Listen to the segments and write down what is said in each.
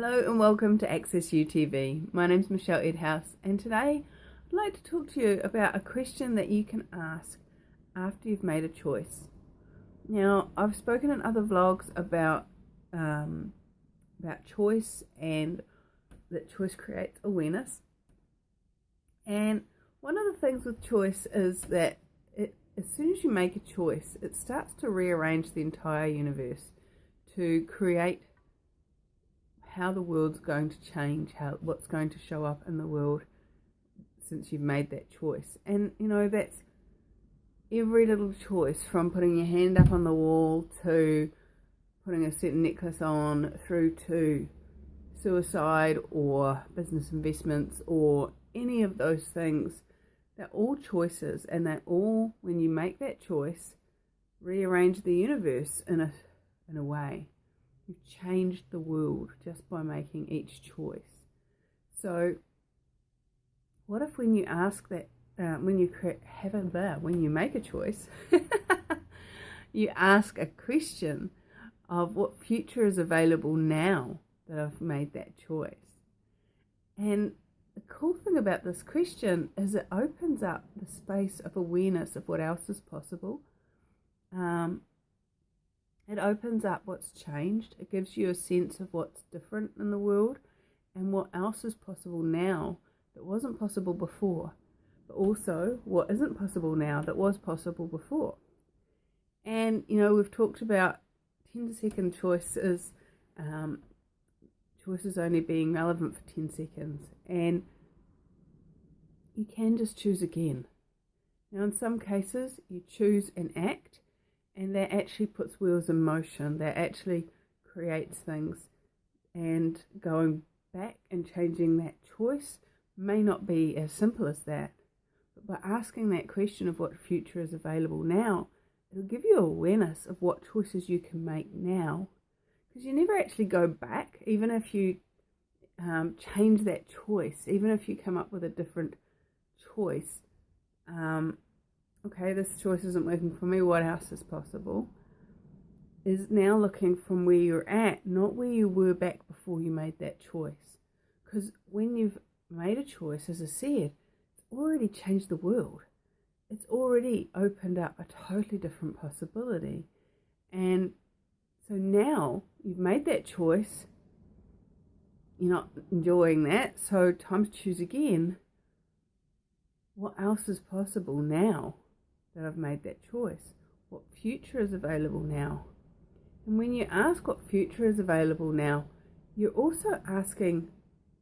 Hello and welcome to Access UTV. My name's Michelle Edhouse, and today I'd like to talk to you about a question that you can ask after you've made a choice. Now, I've spoken in other vlogs about choice and that choice creates awareness. And one of the things with choice is that as soon as you make a choice, it starts to rearrange the entire universe to create how the world's going to change, what's going to show up in the world since you've made that choice. And that's every little choice, from putting your hand up on the wall to putting a certain necklace on, through to suicide or business investments or any of those things. They're all choices, and they all, when you make that choice, rearrange the universe in a way. You've changed the world just by making each choice. So what if when you ask that, when you make a choice, you ask a question of what future is available now that I've made that choice? And the cool thing about this question is it opens up the space of awareness of what else is possible. It opens up what's changed. It gives you a sense of what's different in the world and what else is possible now that wasn't possible before, but also what isn't possible now that was possible before. And we've talked about 10-second choices, choices only being relevant for 10 seconds, and you can just choose again. Now, in some cases, you choose an act, and that actually puts wheels in motion. That actually creates things. And going back and changing that choice may not be as simple as that. But by asking that question of what future is available now, it'll give you awareness of what choices you can make now. Because you never actually go back, even if you change that choice, even if you come up with a different choice. Okay, this choice isn't working for me, what else is possible? Is now looking from where you're at, not where you were back before you made that choice. Because when you've made a choice, as I said, it's already changed the world. It's already opened up a totally different possibility. And so now you've made that choice, you're not enjoying that, so time to choose again. What else is possible now that I've made that choice? What future is available now? And when you ask what future is available now, you're also asking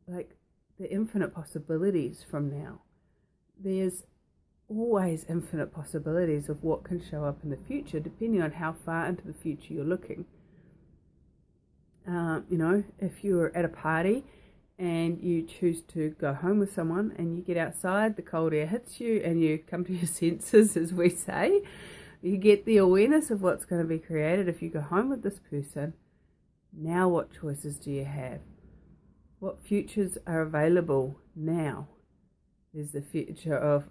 the infinite possibilities from now. There's always infinite possibilities of what can show up in the future, depending on how far into the future you're looking. If you're at a party and you choose to go home with someone and you get outside, the cold air hits you and you come to your senses, as we say, you get the awareness of what's going to be created if you go home with this person. Now what choices do you have? What futures are available now? There's the future of,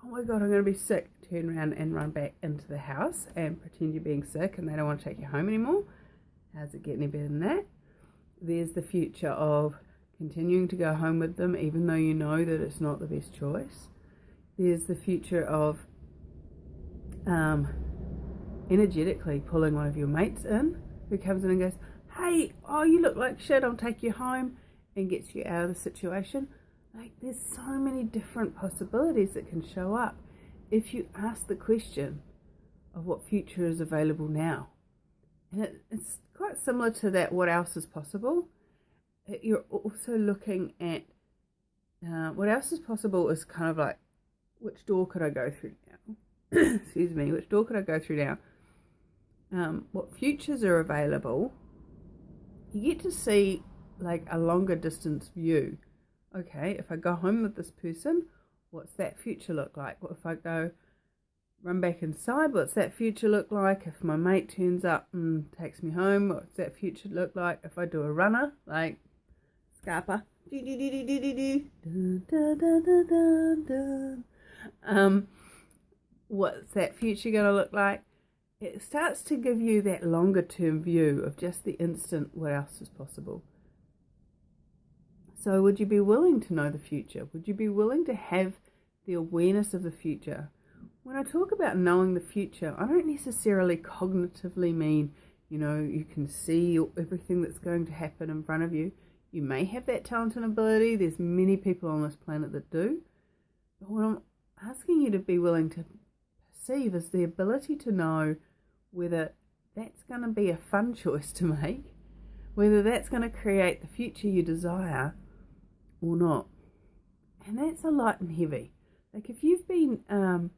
oh my God, I'm going to be sick. Turn around and run back into the house and pretend you're being sick and they don't want to take you home anymore. How's it get any better than that? There's the future of continuing to go home with them even though you know that it's not the best choice. There's the future of energetically pulling one of your mates in, who comes in and goes, hey, oh, you look like shit, I'll take you home, and gets you out of the situation. There's so many different possibilities that can show up if you ask the question of what future is available now. And it's quite similar to that, what else is possible. You're also looking at what else is possible is kind of like, which door could I go through now? Excuse me, which door could I go through now? What futures are available? You get to see a longer distance view. Okay, if I go home with this person, what's that future look like? What if I go run back inside? What's that future look like? If my mate turns up and takes me home, what's that future look like? If I do a runner, like Scarpa, what's that future going to look like? It starts to give you that longer term view of just the instant, what else is possible. So would you be willing to know the future? Would you be willing to have the awareness of the future? When I talk about knowing the future, I don't necessarily cognitively mean, you can see everything that's going to happen in front of you. You may have that talent and ability. There's many people on this planet that do. But what I'm asking you to be willing to perceive is the ability to know whether that's going to be a fun choice to make, whether that's going to create the future you desire or not. And that's a light and heavy. Like if you've been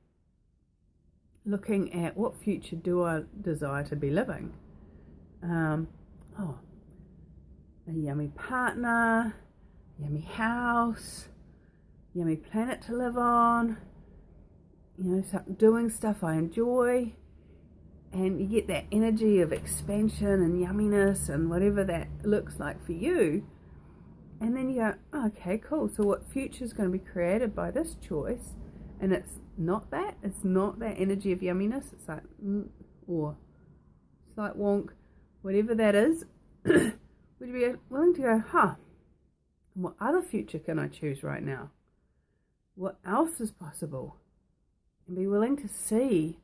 looking at what future do I desire to be living, a yummy partner, yummy house, yummy planet to live on, doing stuff I enjoy, and you get that energy of expansion and yumminess and whatever that looks like for you, and then you go, oh, okay, cool, so what future is going to be created by this choice? And it's not that energy of yumminess, it's like or slight wonk, whatever that is. Would you be willing to go, what other future can I choose right now? What else is possible? And be willing to see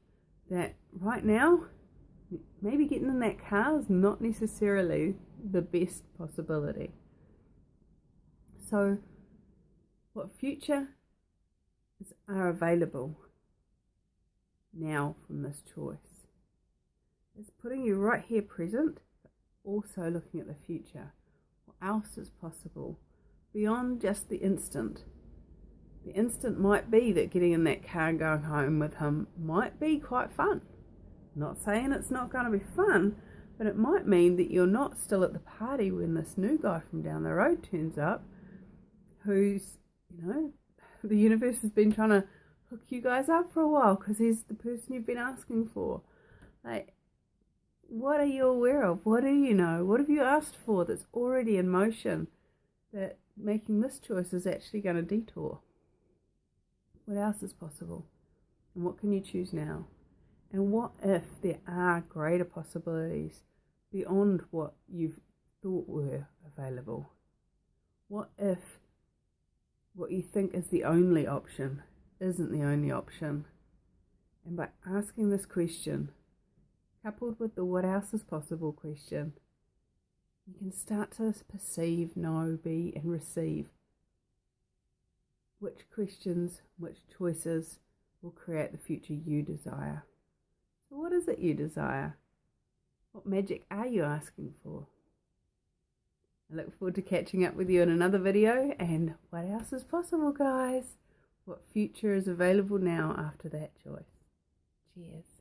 that right now, maybe getting in that car is not necessarily the best possibility. So, what futures are available now from this choice? It's putting you right here present, but also looking at the future. What else is possible beyond just the instant? The instant might be that getting in that car and going home with him might be quite fun. Not saying it's not going to be fun, but it might mean that you're not still at the party when this new guy from down the road turns up, who's, the universe has been trying to hook you guys up for a while because he's the person you've been asking for. Like, what are you aware of? What do you know? What have you asked for that's already in motion that making this choice is actually going to detour? What else is possible? And what can you choose now? And what if there are greater possibilities beyond what you've thought were available? What if what you think is the only option isn't the only option? And by asking this question, coupled with the what else is possible question, you can start to perceive, know, be and receive which questions, which choices will create the future you desire. So what is it you desire? What magic are you asking for? I look forward to catching up with you in another video. And what else is possible, guys? What future is available now after that choice? Cheers.